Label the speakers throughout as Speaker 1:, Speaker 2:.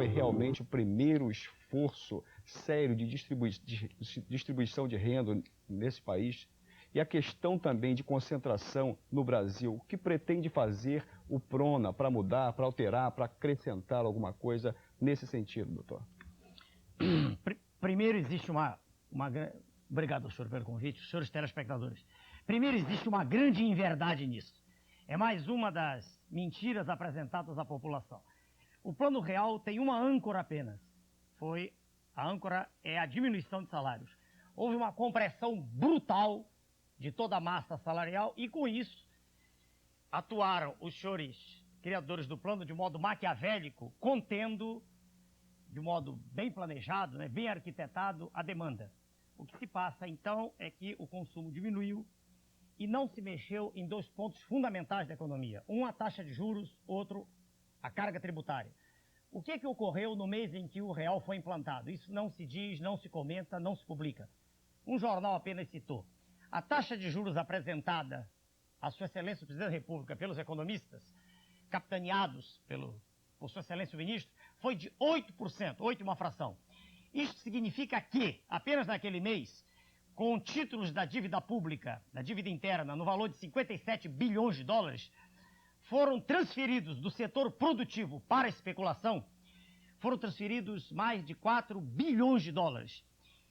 Speaker 1: foi realmente o primeiro esforço sério de distribuição de renda nesse país? E a questão também de concentração no Brasil, o que pretende fazer o PRONA para mudar, para alterar, para acrescentar alguma coisa nesse sentido, doutor?
Speaker 2: Primeiro existe Obrigado, senhor, pelo convite, senhores telespectadores. Primeiro existe uma grande inverdade nisso. É mais uma das mentiras apresentadas à população. O Plano Real tem uma âncora apenas. A âncora é a diminuição de salários. Houve uma compressão brutal de toda a massa salarial e, com isso, atuaram os senhores criadores do plano de modo maquiavélico, contendo, de modo bem planejado, né, bem arquitetado, a demanda. O que se passa, então, é que o consumo diminuiu e não se mexeu em dois pontos fundamentais da economia. Um, a taxa de juros, outro, a carga tributária. O que ocorreu no mês em que o real foi implantado? Isso não se diz, não se comenta, não se publica. Um jornal apenas citou. A taxa de juros apresentada à Sua Excelência o Presidente da República pelos economistas, capitaneados por Sua Excelência o Ministro, foi de 8%, 8 uma fração. Isto significa que, apenas naquele mês, com títulos da dívida pública, da dívida interna, no valor de 57 bilhões de dólares, foram transferidos do setor produtivo para a especulação, foram transferidos mais de 4 bilhões de dólares.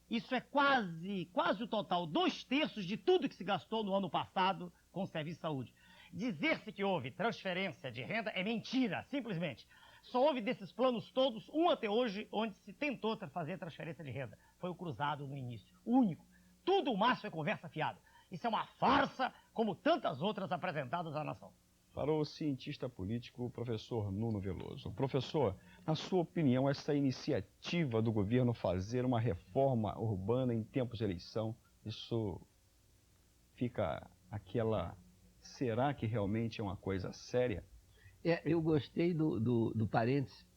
Speaker 2: Isso é quase o total, 2/3 de tudo que se gastou no ano passado com o serviço de saúde. Dizer-se que houve transferência de renda é mentira, simplesmente. Só houve desses planos todos, um até hoje, onde se tentou fazer transferência de renda. Foi o cruzado no início, o único. Tudo o mais foi conversa fiada. Isso é uma farsa, como tantas outras apresentadas à nação.
Speaker 1: Para o cientista político, professor Nuno Veloso. Professor, na sua opinião, essa iniciativa do governo fazer uma reforma urbana em tempos de eleição, isso fica aquela... Será que realmente é uma coisa séria?
Speaker 3: Eu gostei do parênteses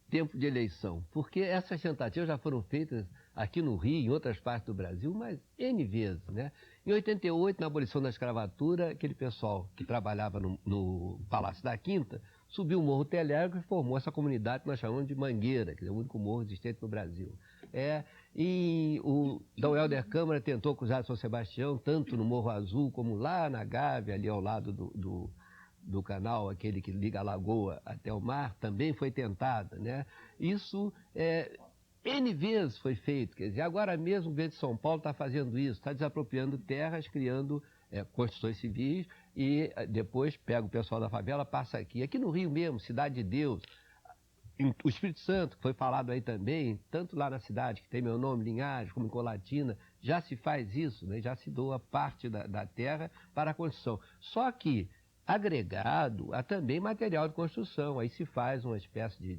Speaker 3: tempo de eleição, porque essas tentativas já foram feitas aqui no Rio e em outras partes do Brasil, mas N vezes, né? Em 88, na abolição da escravatura, aquele pessoal que trabalhava no Palácio da Quinta subiu o Morro Telhérico e formou essa comunidade que nós chamamos de Mangueira, que é o único morro existente no Brasil. E o Dom Helder Câmara tentou acusar São Sebastião, tanto no Morro Azul como lá na Gávea, ali ao lado do canal, aquele que liga a lagoa até o mar, também foi tentada, né? Isso N vezes foi feito, quer dizer, agora mesmo o governo de São Paulo está fazendo isso, está desapropriando terras, criando construções civis e depois pega o pessoal da favela, passa aqui. Aqui no Rio mesmo, Cidade de Deus, o Espírito Santo, que foi falado aí também, tanto lá na cidade, que tem meu nome, Linhares, como em Colatina, já se faz isso, né? Já se doa parte da terra para a construção. Só que agregado a também material de construção. Aí se faz uma espécie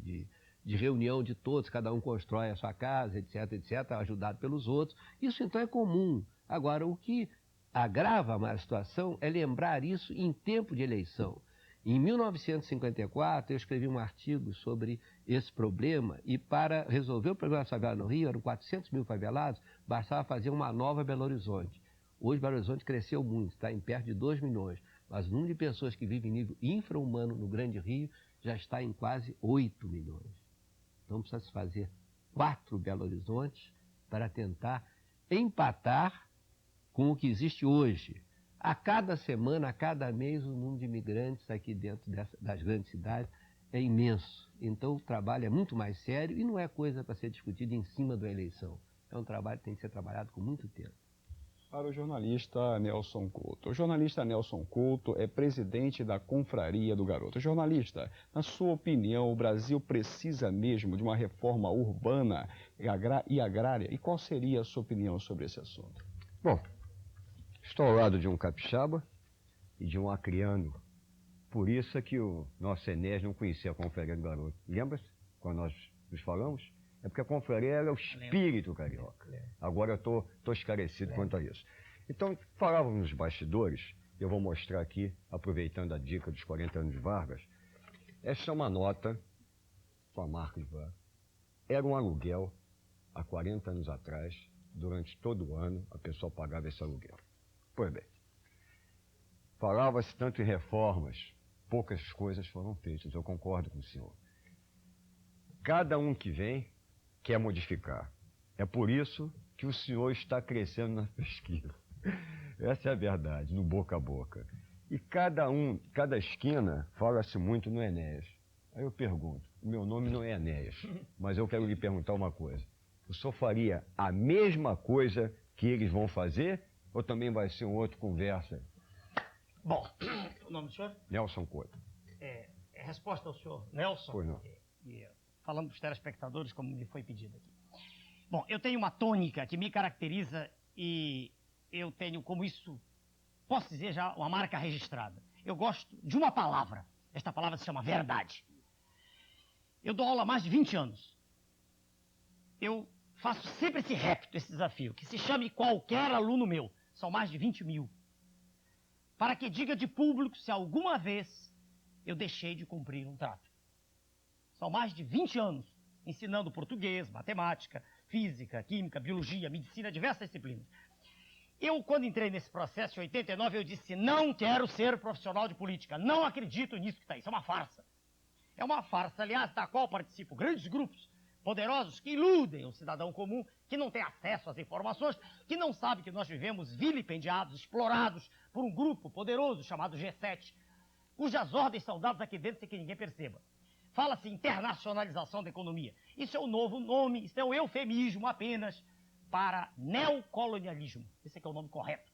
Speaker 3: de reunião de todos, cada um constrói a sua casa, etc, etc, ajudado pelos outros. Isso então é comum. Agora, o que agrava mais a situação é lembrar isso em tempo de eleição. Em 1954, eu escrevi um artigo sobre esse problema e para resolver o problema da favela no Rio, eram 400 mil favelados, bastava fazer uma nova Belo Horizonte. Hoje, Belo Horizonte cresceu muito, está em perto de 2 milhões. Mas o número de pessoas que vivem em nível infra-humano no Grande Rio já está em quase 8 milhões. Então precisa se fazer 4 Belo Horizontes para tentar empatar com o que existe hoje. A cada semana, a cada mês, o número de imigrantes aqui dentro das grandes cidades é imenso. Então o trabalho é muito mais sério e não é coisa para ser discutida em cima da eleição. É um trabalho que tem que ser trabalhado com muito tempo.
Speaker 1: Para o jornalista Nelson Couto. O jornalista Nelson Couto é presidente da Confraria do Garoto. Jornalista, na sua opinião, o Brasil precisa mesmo de uma reforma urbana e agrária? E qual seria a sua opinião sobre esse assunto?
Speaker 4: Bom, estou ao lado de um capixaba e de um acreano. Por isso é que o nosso Enéas não conhecia a Confraria do Garoto. Lembra-se quando nós nos falamos? É porque a confraria é o espírito carioca. Agora eu estou esclarecido quanto a isso. Então, falávamos nos bastidores, eu vou mostrar aqui, aproveitando a dica dos 40 anos de Vargas, essa é uma nota com a marca de Vargas. Era um aluguel há 40 anos atrás, durante todo o ano, a pessoa pagava esse aluguel. Pois bem, falava-se tanto em reformas, poucas coisas foram feitas, eu concordo com o senhor. cada um que vem quer modificar. É por isso que o senhor está crescendo na pesquisa. Essa é a verdade, no boca a boca. E cada esquina fala-se muito no Enéas. Aí eu pergunto, o meu nome não é Enéas, mas eu quero lhe perguntar uma coisa. O senhor faria a mesma coisa que eles vão fazer ou também vai ser uma outra conversa?
Speaker 2: Bom, o nome do senhor?
Speaker 4: Nelson Couto.
Speaker 2: Resposta ao senhor Nelson.
Speaker 4: Pois não.
Speaker 2: Falando dos telespectadores, como me foi pedido aqui. Bom, eu tenho uma tônica que me caracteriza e eu tenho como isso, posso dizer já, uma marca registrada. Eu gosto de uma palavra. Esta palavra se chama verdade. Eu dou aula há mais de 20 anos. Eu faço sempre esse repto, esse desafio, que se chame qualquer aluno meu. São mais de 20 mil. Para que diga de público se alguma vez eu deixei de cumprir um trato. São mais de 20 anos ensinando português, matemática, física, química, biologia, medicina, diversas disciplinas. Eu, quando entrei nesse processo em 89, eu disse, não quero ser profissional de política. Não acredito nisso que está aí. Isso é uma farsa. É uma farsa, aliás, da qual participam grandes grupos poderosos que iludem o cidadão comum, que não tem acesso às informações, que não sabe que nós vivemos vilipendiados, explorados por um grupo poderoso chamado G7, cujas ordens são dadas aqui dentro sem que ninguém perceba. Fala-se internacionalização da economia. Isso é o novo nome, isso é o eufemismo apenas para neocolonialismo. Esse é que é o nome correto.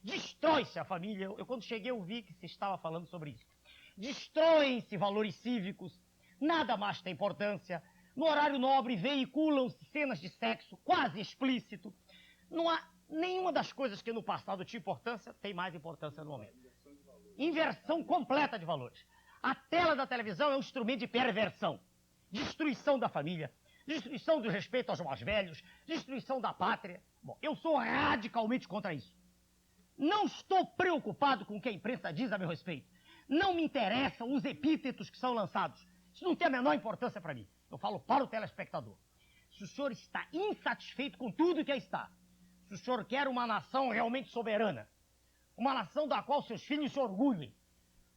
Speaker 2: Destrói-se a família. Eu quando cheguei eu vi que se estava falando sobre isso. Destroem-se valores cívicos, nada mais tem importância. No horário nobre veiculam-se cenas de sexo quase explícito. Não há nenhuma das coisas que no passado tinha importância, tem mais importância no momento. Inversão completa de valores. A tela da televisão é um instrumento de perversão. Destruição da família, destruição do respeito aos mais velhos, destruição da pátria. Bom, eu sou radicalmente contra isso. Não estou preocupado com o que a imprensa diz a meu respeito. Não me interessam os epítetos que são lançados. Isso não tem a menor importância para mim. Eu falo para o telespectador. Se o senhor está insatisfeito com tudo que aí está, se o senhor quer uma nação realmente soberana, uma nação da qual seus filhos se orgulhem,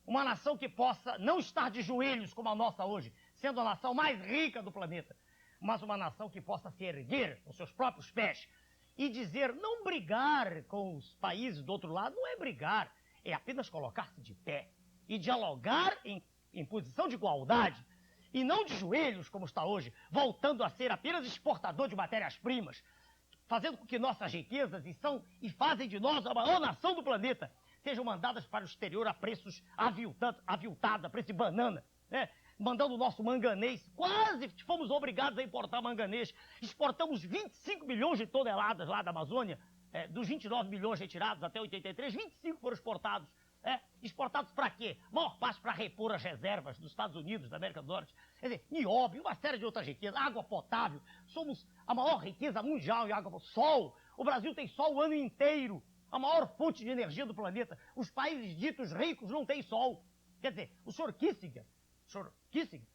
Speaker 2: uma nação que possa não estar de joelhos como a nossa hoje, sendo a nação mais rica do planeta, mas uma nação que possa se erguer com seus próprios pés e dizer, não brigar com os países do outro lado, não é brigar, é apenas colocar-se de pé e dialogar em posição de igualdade e não de joelhos como está hoje, voltando a ser apenas exportador de matérias-primas, fazendo com que nossas riquezas e fazem de nós a maior nação do planeta sejam mandadas para o exterior a preços aviltados, a preço de banana, né? Mandando o nosso manganês, quase fomos obrigados a importar manganês. Exportamos 25 milhões de toneladas lá da Amazônia, dos 29 milhões retirados até 83, 25 foram exportados. Exportados para quê? Maior parte para repor as reservas dos Estados Unidos, da América do Norte. Quer dizer, nióbio, uma série de outras riquezas, água potável. Somos a maior riqueza mundial em água potável. Sol. O Brasil tem sol o ano inteiro. A maior fonte de energia do planeta. Os países ditos ricos não têm sol. Quer dizer, o senhor Kissinger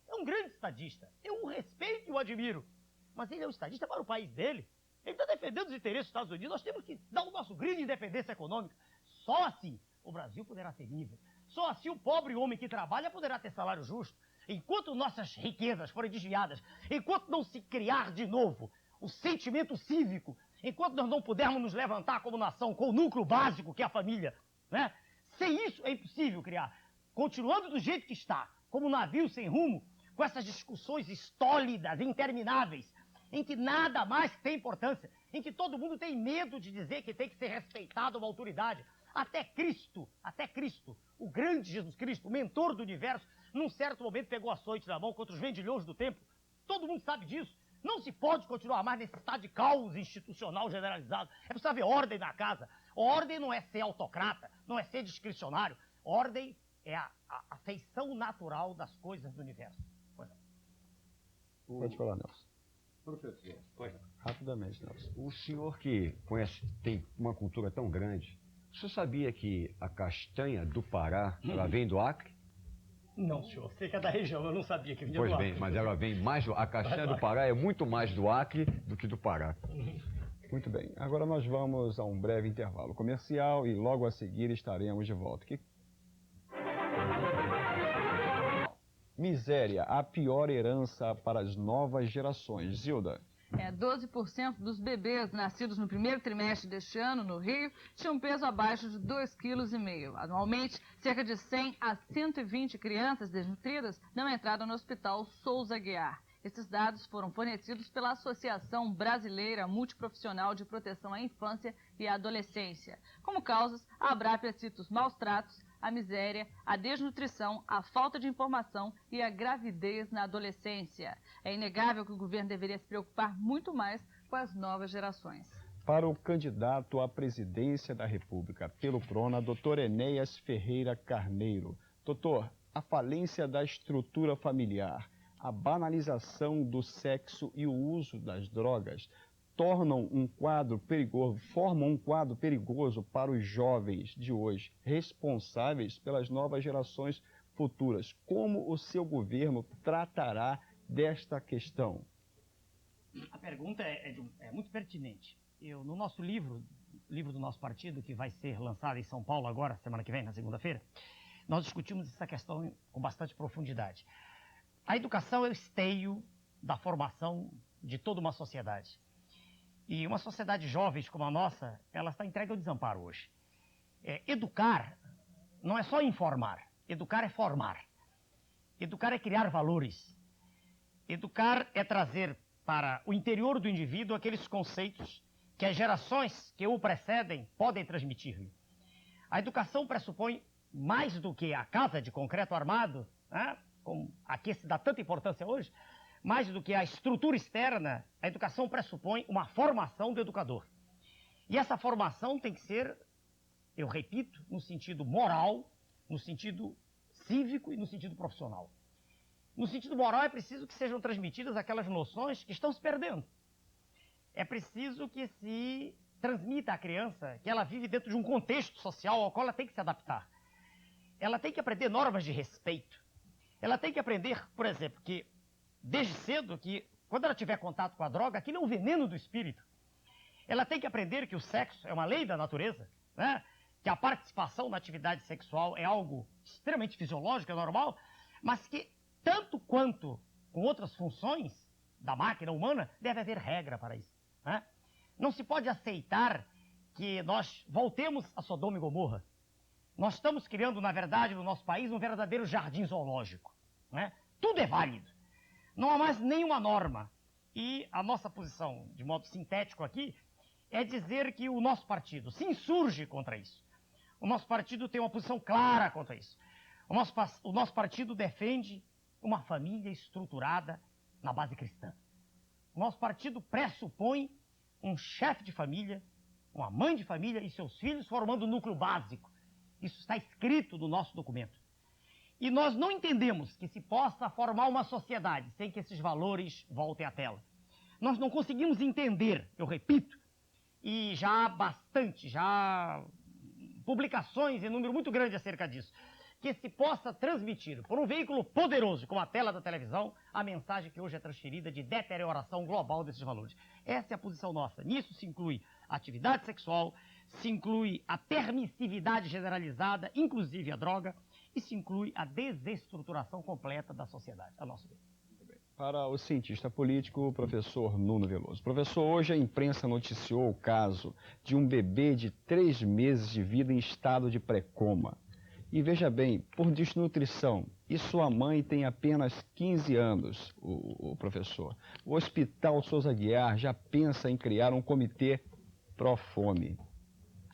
Speaker 2: é um grande estadista. Eu o respeito e o admiro. Mas ele é um estadista para o país dele. Ele está defendendo os interesses dos Estados Unidos. Nós temos que dar o nosso grito de independência econômica. Só assim o Brasil poderá ser livre. Só assim o pobre homem que trabalha poderá ter salário justo. Enquanto nossas riquezas forem desviadas, enquanto não se criar de novo o sentimento cívico, enquanto nós não pudermos nos levantar como nação com o núcleo básico que é a família, né? Sem isso é impossível criar. Continuando do jeito que está, como um navio sem rumo, com essas discussões estólidas, intermináveis, em que nada mais tem importância, em que todo mundo tem medo de dizer que tem que ser respeitado uma autoridade. Até Cristo, o grande Jesus Cristo, o mentor do universo, num certo momento pegou açoite na mão contra os vendilhões do templo. Todo mundo sabe disso. Não se pode continuar mais nesse estado de caos institucional generalizado. É preciso haver ordem na casa. Ordem não é ser autocrata, não é ser discricionário. Ordem é a feição natural das coisas do universo.
Speaker 1: Pode falar, Nelson.
Speaker 4: Professor, pois não.
Speaker 1: Rapidamente, Nelson.
Speaker 4: O senhor que conhece, tem uma cultura tão grande, o senhor sabia que a castanha do Pará, ela vem do Acre?
Speaker 2: Não, senhor. Sei que é da região, eu não sabia que vinha
Speaker 4: Pois
Speaker 2: do
Speaker 4: bem,
Speaker 2: Acre.
Speaker 4: mas ela vem mais... A castanha do Pará é muito mais do Acre do que do Pará.
Speaker 1: Muito bem. Agora nós vamos a um breve intervalo comercial e logo a seguir estaremos de volta. Miséria, a pior herança para as novas gerações. Zilda.
Speaker 5: 12% dos bebês nascidos no primeiro trimestre deste ano, no Rio, tinham peso abaixo de 2,5 kg. Anualmente, cerca de 100 a 120 crianças desnutridas não entraram no Hospital Souza Aguiar. Esses dados foram fornecidos pela Associação Brasileira Multiprofissional de Proteção à Infância e à Adolescência. Como causas, a Abrapia cita os maus tratos, a miséria, a desnutrição, a falta de informação e a gravidez na adolescência. É inegável que o governo deveria se preocupar muito mais com as novas gerações.
Speaker 1: Para o candidato à presidência da República pelo PRONA, doutor Enéas Ferreira Carneiro. Doutor, a falência da estrutura familiar, a banalização do sexo e o uso das drogas formam um quadro perigoso para os jovens de hoje, responsáveis pelas novas gerações futuras. Como o seu governo tratará desta questão?
Speaker 2: A pergunta é muito pertinente. No nosso livro do nosso partido, que vai ser lançado em São Paulo agora, semana que vem, na segunda-feira, nós discutimos essa questão com bastante profundidade. A educação é o esteio da formação de toda uma sociedade. E uma sociedade jovem como a nossa, ela está entregue ao desamparo hoje. Educar não é só informar, educar é formar. Educar é criar valores. Educar é trazer para o interior do indivíduo aqueles conceitos que as gerações que o precedem podem transmitir-lhe. A educação pressupõe mais do que a casa de concreto armado, né, a que se dá tanta importância hoje, mais do que a estrutura externa, a educação pressupõe uma formação do educador. E essa formação tem que ser, eu repito, no sentido moral, no sentido cívico e no sentido profissional. No sentido moral é preciso que sejam transmitidas aquelas noções que estão se perdendo. É preciso que se transmita à criança que ela vive dentro de um contexto social ao qual ela tem que se adaptar. Ela tem que aprender normas de respeito. Ela tem que aprender, por exemplo, que desde cedo, que quando ela tiver contato com a droga, aquilo é um veneno do espírito. Ela tem que aprender que o sexo é uma lei da natureza, né? Que a participação na atividade sexual é algo extremamente fisiológico, é normal, mas que, tanto quanto com outras funções da máquina humana, deve haver regra para isso, né? Não se pode aceitar que nós voltemos a Sodoma e Gomorra. Nós estamos criando, na verdade, no nosso país, um verdadeiro jardim zoológico, né? Tudo é válido. Não há mais nenhuma norma. E a nossa posição, de modo sintético aqui, é dizer que o nosso partido se insurge contra isso. O nosso partido tem uma posição clara contra isso. O nosso partido defende uma família estruturada na base cristã. O nosso partido pressupõe um chefe de família, uma mãe de família e seus filhos formando o núcleo básico. Isso está escrito no nosso documento. E nós não entendemos que se possa formar uma sociedade sem que esses valores voltem à tela. Nós não conseguimos entender, eu repito, e já há publicações em número muito grande acerca disso, que se possa transmitir por um veículo poderoso como a tela da televisão a mensagem que hoje é transferida de deterioração global desses valores. Essa é a posição nossa. Nisso se inclui a atividade sexual, se inclui a permissividade generalizada, inclusive a droga, e se inclui a desestruturação completa da sociedade, a nosso ver.
Speaker 1: Para o cientista político, o professor Nuno Veloso. Professor, hoje a imprensa noticiou o caso de um bebê de 3 meses de vida em estado de pré-coma. E veja bem, por desnutrição, e sua mãe tem apenas 15 anos, o professor. O Hospital Souza Aguiar já pensa em criar um comitê pró-fome.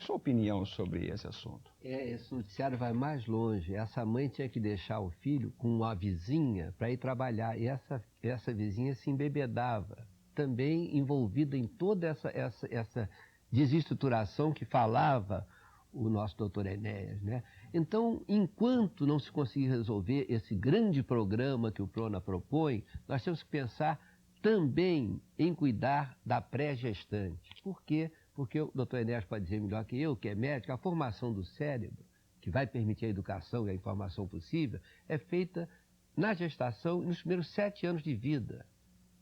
Speaker 1: Sua opinião sobre esse assunto?
Speaker 3: Esse noticiário vai mais longe. Essa mãe tinha que deixar o filho com uma vizinha para ir trabalhar. E essa vizinha se embebedava, também envolvida em toda essa desestruturação que falava o nosso doutor Enéas, né? Então, enquanto não se conseguir resolver esse grande programa que o PRONA propõe, nós temos que pensar também em cuidar da pré-gestante. Por quê? Porque o doutor Enéas pode dizer melhor que eu, que é médico, a formação do cérebro, que vai permitir a educação e a informação possível, é feita na gestação e nos primeiros 7 anos de vida,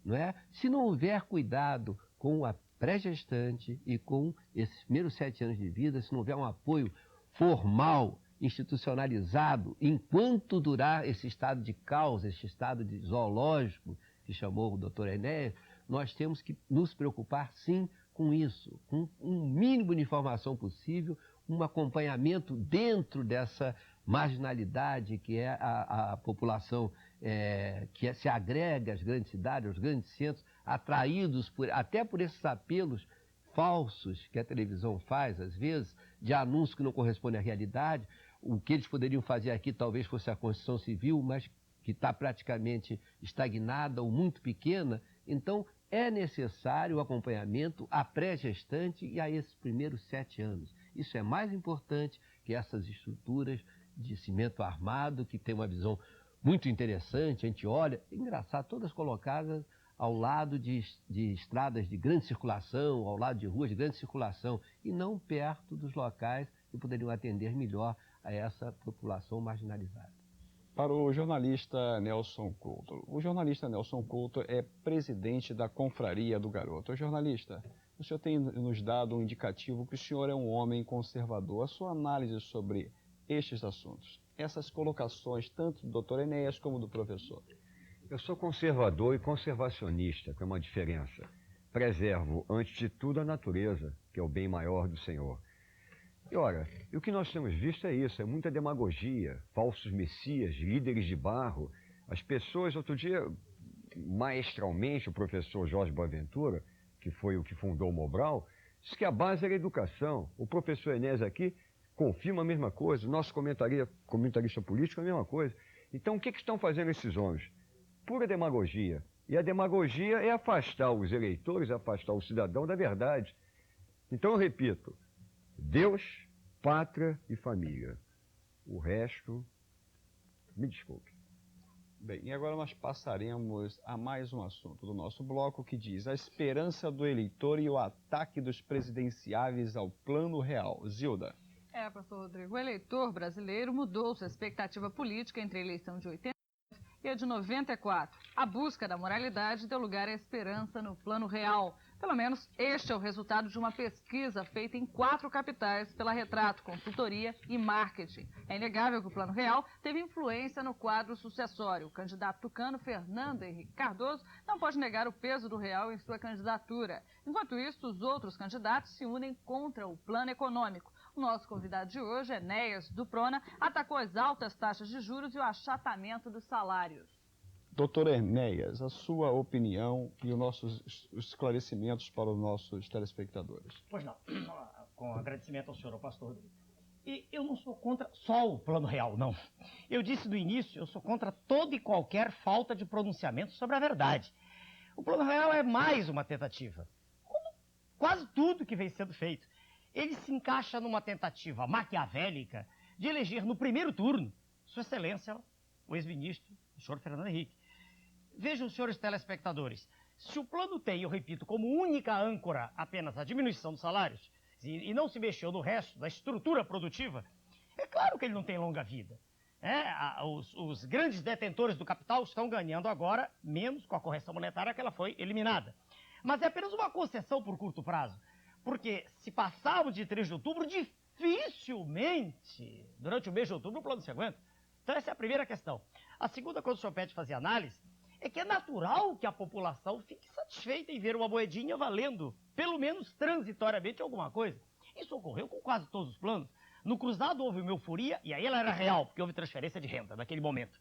Speaker 3: não é? Se não houver cuidado com a pré-gestante e com esses primeiros 7 anos de vida, se não houver um apoio formal institucionalizado, enquanto durar esse estado de caos, esse estado de zoológico, que chamou o doutor Enéas, nós temos que nos preocupar, sim, com isso, com um mínimo de informação possível, um acompanhamento dentro dessa marginalidade que é a população que se agrega às grandes cidades, aos grandes centros, atraídos até por esses apelos falsos que a televisão faz, às vezes, de anúncios que não correspondem à realidade. O que eles poderiam fazer aqui talvez fosse a Constituição Civil, mas que está praticamente estagnada ou muito pequena. Então, é necessário o acompanhamento à pré-gestante e a esses primeiros 7 anos. Isso é mais importante que essas estruturas de cimento armado, que tem uma visão muito interessante. A gente olha, é engraçado, todas colocadas ao lado de estradas de grande circulação, ao lado de ruas de grande circulação, e não perto dos locais que poderiam atender melhor a essa população marginalizada.
Speaker 1: Para o jornalista Nelson Couto. O jornalista Nelson Couto é presidente da Confraria do Garoto. Jornalista, o senhor tem nos dado um indicativo que o senhor é um homem conservador. A sua análise sobre estes assuntos, essas colocações, tanto do doutor Enéas como do professor?
Speaker 4: Eu sou conservador e conservacionista, que é uma diferença. Preservo, antes de tudo, a natureza, que é o bem maior do Senhor. E, ora, o que nós temos visto é isso, é muita demagogia, falsos messias, líderes de barro. As pessoas, outro dia, maestralmente, o professor Jorge Boaventura, que foi o que fundou o Mobral, disse que a base era a educação. O professor Enéas aqui confirma a mesma coisa, o nosso comentarista político é a mesma coisa. Então, o que estão fazendo esses homens? Pura demagogia. E a demagogia é afastar os eleitores, afastar o cidadão da verdade. Então, eu repito, Deus, pátria e família. O resto, me desculpe.
Speaker 1: Bem, e agora nós passaremos a mais um assunto do nosso bloco que diz a esperança do eleitor e o ataque dos presidenciáveis ao Plano Real. Zilda.
Speaker 5: Pastor Rodrigo, o eleitor brasileiro mudou sua expectativa política entre a eleição de 80 e a de 94. A busca da moralidade deu lugar à esperança no Plano Real. Pelo menos este é o resultado de uma pesquisa feita em 4 capitais pela Retrato, Consultoria e Marketing. É inegável que o Plano Real teve influência no quadro sucessório. O candidato tucano Fernando Henrique Cardoso não pode negar o peso do Real em sua candidatura. Enquanto isso, os outros candidatos se unem contra o plano econômico. O nosso convidado de hoje, Enéas do Prona, atacou as altas taxas de juros e o achatamento dos salários.
Speaker 1: Doutor Enéas, a sua opinião e os nossos esclarecimentos para os nossos telespectadores.
Speaker 2: Pois não, com agradecimento ao senhor, ao pastor Rodrigo. E eu não sou contra só o Plano Real, não. Eu disse no início, eu sou contra toda e qualquer falta de pronunciamento sobre a verdade. O Plano Real é mais uma tentativa, como quase tudo que vem sendo feito. Ele se encaixa numa tentativa maquiavélica de eleger no primeiro turno Sua Excelência, o ex-ministro, o senhor Fernando Henrique. Vejam, senhores telespectadores, se o plano tem, eu repito, como única âncora apenas a diminuição dos salários e não se mexeu no resto da estrutura produtiva, é claro que ele não tem longa vida. Os grandes detentores do capital estão ganhando agora menos com a correção monetária que ela foi eliminada. Mas é apenas uma concessão por curto prazo. Porque se passarmos de 3 de outubro, dificilmente, durante o mês de outubro, o plano se aguenta. Então essa é a primeira questão. A segunda, quando o senhor pede fazer análise, é que é natural que a população fique satisfeita em ver uma moedinha valendo, pelo menos transitoriamente, alguma coisa. Isso ocorreu com quase todos os planos. No cruzado houve uma euforia, e aí ela era real, porque houve transferência de renda naquele momento.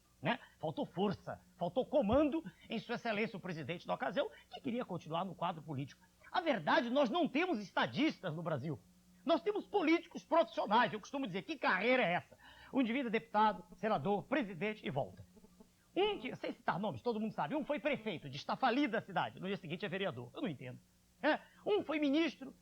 Speaker 2: Faltou força, faltou comando em Sua Excelência o presidente da ocasião, que queria continuar no quadro político. A verdade, nós não temos estadistas no Brasil. Nós temos políticos profissionais. Eu costumo dizer, que carreira é essa? Um indivíduo é deputado, senador, presidente e volta. Sem citar nomes, todo mundo sabe. Um foi prefeito de está falida a cidade. No dia seguinte é vereador. Eu não entendo. Um foi ministro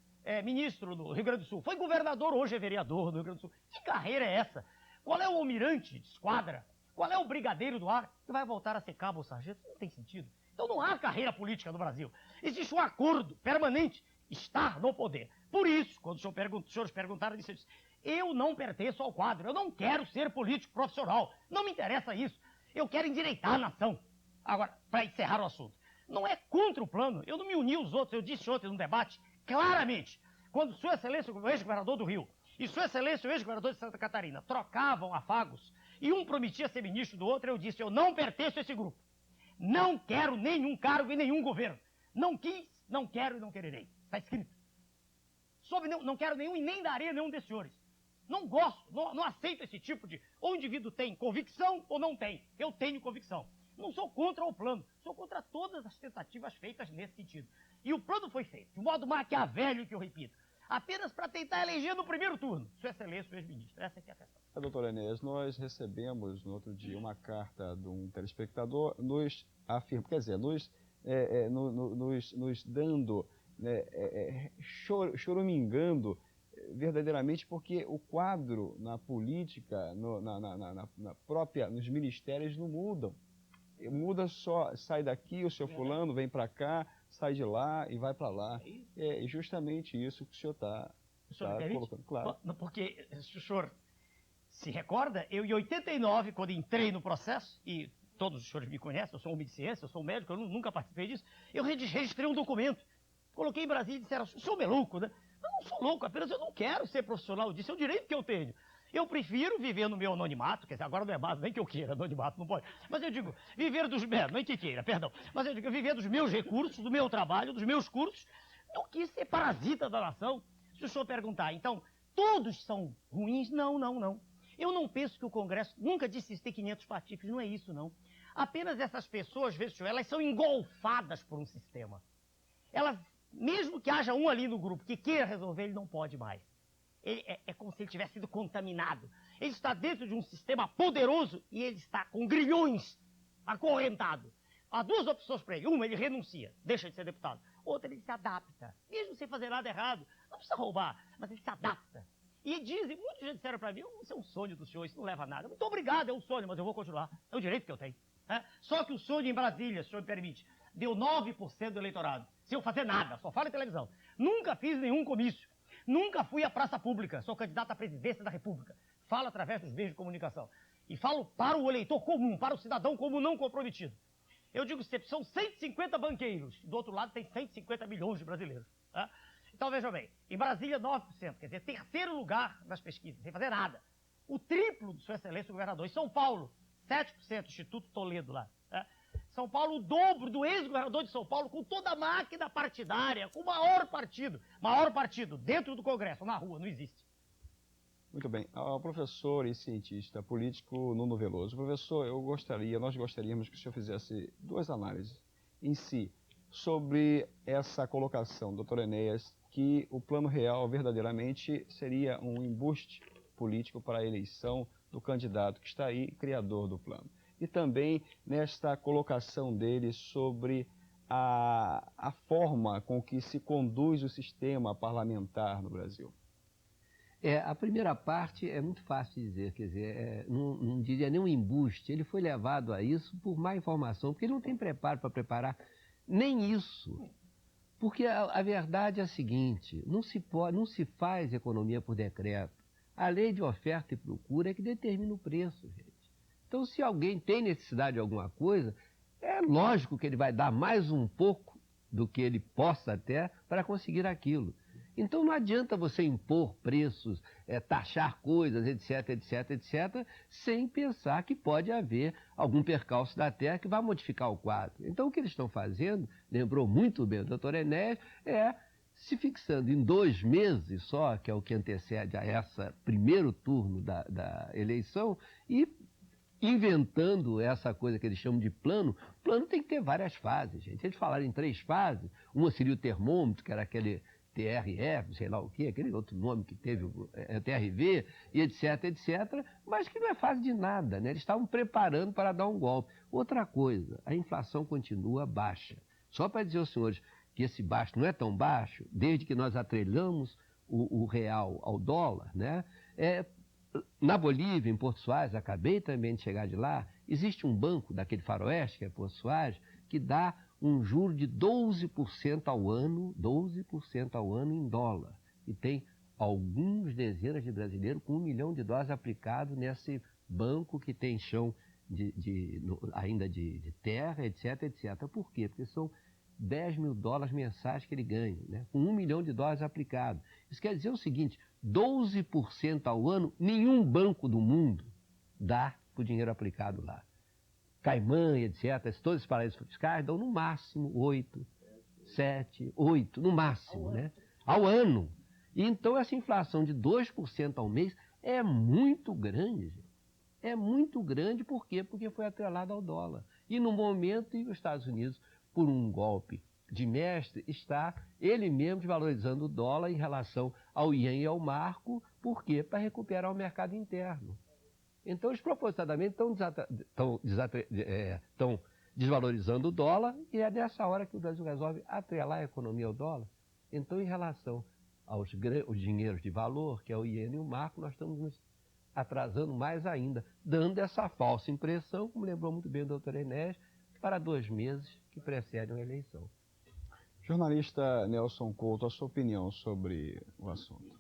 Speaker 2: no Rio Grande do Sul. Foi governador, hoje é vereador no Rio Grande do Sul. Que carreira é essa? Qual é o almirante de esquadra? Qual é o brigadeiro do ar que vai voltar a ser cabo ou sargento? Não tem sentido. Então não há carreira política no Brasil. Existe um acordo permanente, estar no poder. Por isso, quando os senhores perguntaram isso, eu disse, eu não pertenço ao quadro, eu não quero ser político profissional, não me interessa isso. Eu quero endireitar a nação. Agora, para encerrar o assunto, não é contra o plano, eu não me uni aos outros, eu disse ontem num debate, claramente, quando Sua Excelência, o ex-governador do Rio, e Sua Excelência, o ex-governador de Santa Catarina, trocavam afagos e um prometia ser ministro do outro, eu disse, eu não pertenço a esse grupo. Não quero nenhum cargo em nenhum governo. Não quis, não quero e não quererei. Está escrito. Não quero nenhum e nem darei a nenhum desses senhores. Não gosto, não aceito esse tipo de... Ou o indivíduo tem convicção ou não tem. Eu tenho convicção. Não sou contra o plano, sou contra todas as tentativas feitas nesse sentido. E o plano foi feito, de modo maquiavélico, que eu repito, apenas para tentar eleger no primeiro turno Sua Excelência, o ex-ministro. Essa aqui é a questão.
Speaker 1: Doutor Enéas, nós recebemos no outro dia uma carta de um telespectador nos afirma, quer dizer, nos dando, né, choramingando verdadeiramente, porque o quadro na política, nos ministérios não mudam. Muda só, sai daqui, o seu fulano vem para cá, sai de lá e vai para lá. É justamente isso que o senhor está colocando. Claro.
Speaker 2: Porque o senhor se recorda, eu em 89, quando entrei no processo, e todos os senhores me conhecem, eu sou homem de ciência, eu sou médico, eu nunca participei disso, eu registrei um documento, coloquei em Brasília e disseram, o senhor é louco, né? Eu não sou louco, apenas eu não quero ser profissional disso, é o direito que eu tenho. Eu prefiro viver no meu anonimato, quer dizer, agora não é mais, nem que eu queira, anonimato não pode. Mas eu digo, viver dos... nem que queira, perdão. Mas eu digo, viver dos meus recursos, do meu trabalho, dos meus cursos, do que ser parasita da nação. Se o senhor perguntar, então, todos são ruins? Não, não, não. Eu não penso que o Congresso nunca disse ter 500 patifes, não é isso, não. Apenas essas pessoas, veja, elas são engolfadas por um sistema. Elas, mesmo que haja um ali no grupo que queira resolver, ele não pode mais. É como se ele tivesse sido contaminado. Ele está dentro de um sistema poderoso e ele está com grilhões acorrentado. Há duas opções para ele. Uma, ele renuncia, deixa de ser deputado. Outra, ele se adapta, mesmo sem fazer nada errado. Não precisa roubar, mas ele se adapta. E dizem, muitos já disseram para mim, isso é um sonho do senhor, isso não leva a nada. Muito obrigado, é um sonho, mas eu vou continuar. É o direito que eu tenho. Né? Só que o sonho em Brasília, se o senhor me permite, deu 9% do eleitorado. Sem eu fazer nada, só falo em televisão. Nunca fiz nenhum comício. Nunca fui à praça pública, sou candidato à presidência da República. Falo através dos meios de comunicação. E falo para o eleitor comum, para o cidadão comum não comprometido. Eu digo sempre, são 150 banqueiros. Do outro lado tem 150 milhões de brasileiros. Tá? Então vejam bem, em Brasília 9%, quer dizer, terceiro lugar nas pesquisas, sem fazer nada. O triplo de Sua Excelência o governador. Em São Paulo, 7%, Instituto Toledo lá. Tá? São Paulo, o dobro do ex-governador de São Paulo, com toda a máquina partidária, com o maior partido dentro do Congresso, na rua, não existe.
Speaker 1: Muito bem. Ao professor e cientista político Nuno Veloso. Professor, nós gostaríamos que o senhor fizesse duas análises em si sobre essa colocação, doutor Enéas, que o plano real verdadeiramente seria um embuste político para a eleição do candidato que está aí, criador do plano. E também nesta colocação dele sobre a forma com que se conduz o sistema parlamentar no Brasil.
Speaker 3: A primeira parte é muito fácil de dizer, quer dizer, não diria nem um embuste, ele foi levado a isso por má informação, porque ele não tem preparo para preparar nem isso. Porque a verdade é a seguinte, não se faz economia por decreto. A lei de oferta e procura é que determina o preço, gente. Então, se alguém tem necessidade de alguma coisa, é lógico que ele vai dar mais um pouco do que ele possa ter para conseguir aquilo. Então, não adianta você impor preços, taxar coisas, etc, etc, etc, sem pensar que pode haver algum percalço da terra que vai modificar o quadro. Então, o que eles estão fazendo, lembrou muito bem o doutor Enéas, se fixando em 2 meses só, que é o que antecede a esse primeiro turno da eleição, e inventando essa coisa que eles chamam de plano. O plano tem que ter várias fases, gente. Eles falaram em 3 fases. Uma seria o termômetro, que era aquele TRF, sei lá o quê, aquele outro nome que teve, TRV, e etc, etc, mas que não é fase de nada, né? Eles estavam preparando para dar um golpe. Outra coisa, a inflação continua baixa. Só para dizer aos senhores que esse baixo não é tão baixo, desde que nós atrelamos o real ao dólar, né? Na Bolívia, em Porto Soares, acabei também de chegar de lá, existe um banco daquele faroeste, que é Porto Soares, que dá um juro de 12% ao ano, 12% ao ano em dólar. E tem algumas dezenas de brasileiros com $1 milhão aplicado nesse banco que tem chão ainda de terra, etc, etc. Por quê? Porque são 10 mil dólares mensais que ele ganha, né? Com 1 milhão de dólares aplicado. Isso quer dizer o seguinte, 12% ao ano, nenhum banco do mundo dá o dinheiro aplicado lá. Caimã, etc., todos esses paraísos fiscais dão no máximo 8, 7, 8, no máximo, né? Ao ano. E então essa inflação de 2% ao mês é muito grande, gente. É muito grande, por quê? Porque foi atrelado ao dólar. E no momento em que os Estados Unidos, por um golpe de mestre, está ele mesmo desvalorizando o dólar em relação ao iene e ao marco, por quê? Para recuperar o mercado interno. Então, eles propositadamente estão desvalorizando o dólar e é nessa hora que o Brasil resolve atrelar a economia ao dólar. Então, em relação aos dinheiros de valor, que é o iene e o marco, nós estamos nos atrasando mais ainda, dando essa falsa impressão, como lembrou muito bem o doutor Enéas, para 2 meses que precedem a eleição.
Speaker 1: Jornalista Nelson Couto, a sua opinião sobre o assunto?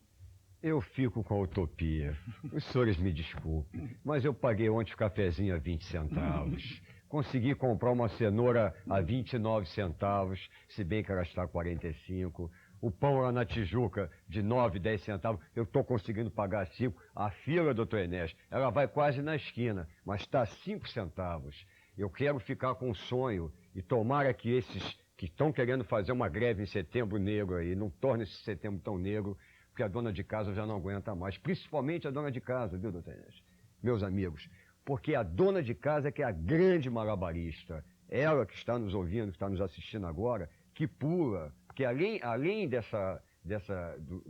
Speaker 4: Eu fico com a utopia. Os senhores me desculpem, mas eu paguei ontem o cafezinho a 20 centavos. Consegui comprar uma cenoura a 29 centavos, se bem que ela está a 45. O pão lá na Tijuca de 9, 10 centavos, eu estou conseguindo pagar 5. A fila, doutor Enéas, ela vai quase na esquina, mas está a 5 centavos. Eu quero ficar com um sonho e tomara que esses que estão querendo fazer uma greve em setembro negro aí, não torne esse setembro tão negro, porque a dona de casa já não aguenta mais. Principalmente a dona de casa, viu, doutor Enéas? Meus amigos, porque a dona de casa é que é a grande malabarista. Ela que está nos ouvindo, que está nos assistindo agora, que pula, porque além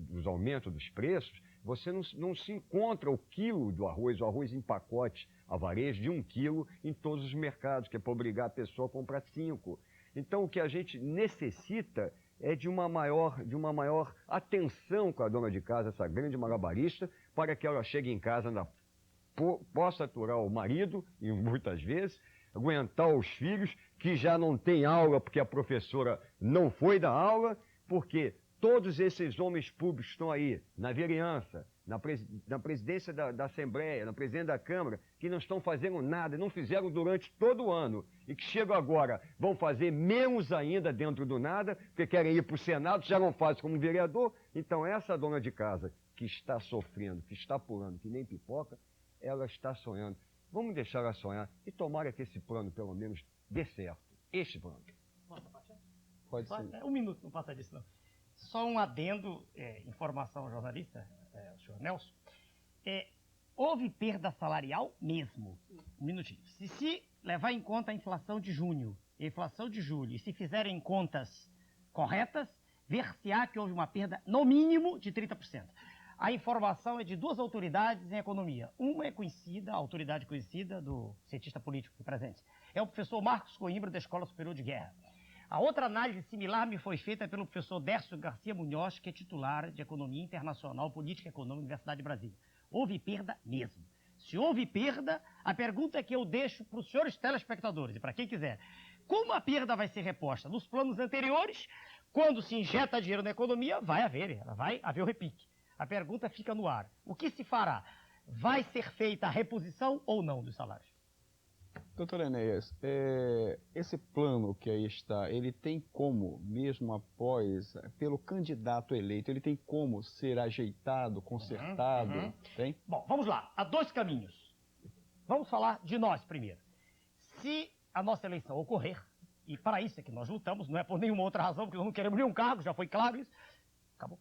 Speaker 4: dos aumentos dos preços, você não se encontra o quilo do arroz, o arroz em pacote a varejo de 1 quilo em todos os mercados, que é para obrigar a pessoa a comprar 5. Então o que a gente necessita é de uma maior atenção com a dona de casa, essa grande malabarista, para que ela chegue em casa, possa aturar o marido, e muitas vezes, aguentar os filhos, que já não tem aula porque a professora não foi dar aula, porque todos esses homens públicos estão aí, na vereança, na presidência da Assembleia, na presidência da Câmara, que não estão fazendo nada, não fizeram durante todo o ano, e que chegam agora, vão fazer menos ainda dentro do nada, porque querem ir para o Senado, já não fazem como vereador. Então essa dona de casa que está sofrendo, que está pulando, que nem pipoca, ela está sonhando. Vamos deixar ela sonhar e tomara que esse plano, pelo menos, dê certo. Este plano.
Speaker 1: Pode ser.
Speaker 2: 1 minuto, não passa disso não. Só um adendo, informação ao jornalista, o senhor Nelson. Houve perda salarial mesmo. 1 minutinho. Se levar em conta a inflação de junho e a inflação de julho, e se fizerem contas corretas, ver-se-á que houve uma perda, no mínimo, de 30%. A informação é de 2 autoridades em economia. Uma é conhecida, a autoridade conhecida do cientista político aqui presente. É o professor Marcos Coimbra, da Escola Superior de Guerra. A outra análise similar me foi feita pelo professor Dércio Garcia Munhoz, que é titular de Economia Internacional, Política Econômica, Universidade de Brasília. Houve perda mesmo. Se houve perda, a pergunta que eu deixo para os senhores telespectadores e para quem quiser. Como a perda vai ser reposta? Nos planos anteriores, quando se injeta dinheiro na economia, vai haver o repique. A pergunta fica no ar. O que se fará? Vai ser feita a reposição ou não dos salários?
Speaker 1: Doutor Enéas, esse plano que aí está, ele tem como, mesmo após, pelo candidato eleito, ele tem como ser ajeitado, consertado? Tem?
Speaker 2: Bom, vamos lá. Há 2 caminhos. Vamos falar de nós primeiro. Se a nossa eleição ocorrer, e para isso é que nós lutamos, não é por nenhuma outra razão, porque nós não queremos nenhum cargo, já foi claro isso. Acabou.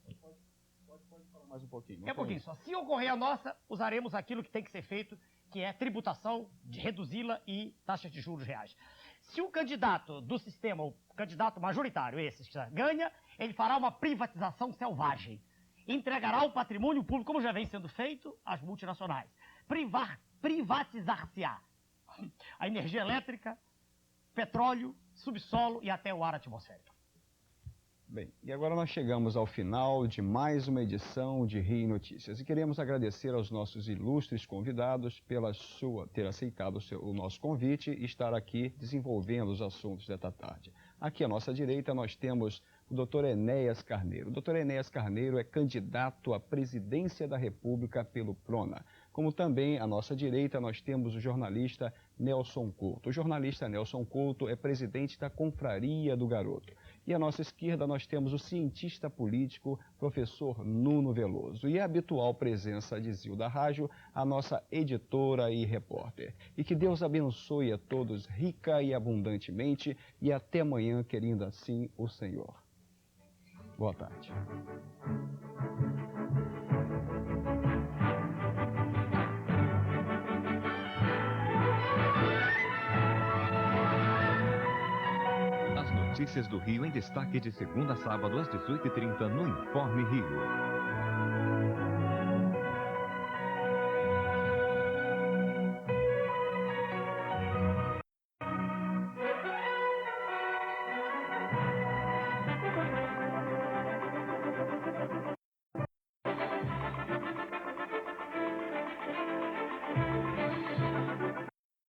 Speaker 1: Pode falar mais um pouquinho.
Speaker 2: É um pouquinho só. Se ocorrer a nossa, usaremos aquilo que tem que ser feito, que é tributação, de reduzi-la e taxas de juros reais. Se o candidato do sistema, o candidato majoritário, esse que já ganha, ele fará uma privatização selvagem. Entregará o patrimônio público, como já vem sendo feito, às multinacionais. Privatizar-se-á a energia elétrica, petróleo, subsolo e até o ar atmosférico.
Speaker 1: Bem, e agora nós chegamos ao final de mais uma edição de Rio Notícias e queremos agradecer aos nossos ilustres convidados pela ter aceitado o nosso convite e estar aqui desenvolvendo os assuntos desta tarde. Aqui à nossa direita nós temos o Dr. Enéas Carneiro. O Dr. Enéas Carneiro é candidato à presidência da República pelo PRONA. como também à nossa direita nós temos o jornalista Nelson Couto. O jornalista Nelson Couto é presidente da Confraria do Garoto. E à nossa esquerda nós temos o cientista político, professor Nuno Veloso. E a habitual presença de Zilda Rágio, a nossa editora e repórter. E que Deus abençoe a todos rica e abundantemente e até amanhã, querendo assim o Senhor. Boa tarde.
Speaker 6: Notícias do Rio em destaque de segunda a sábado às 18h30 no Informe Rio.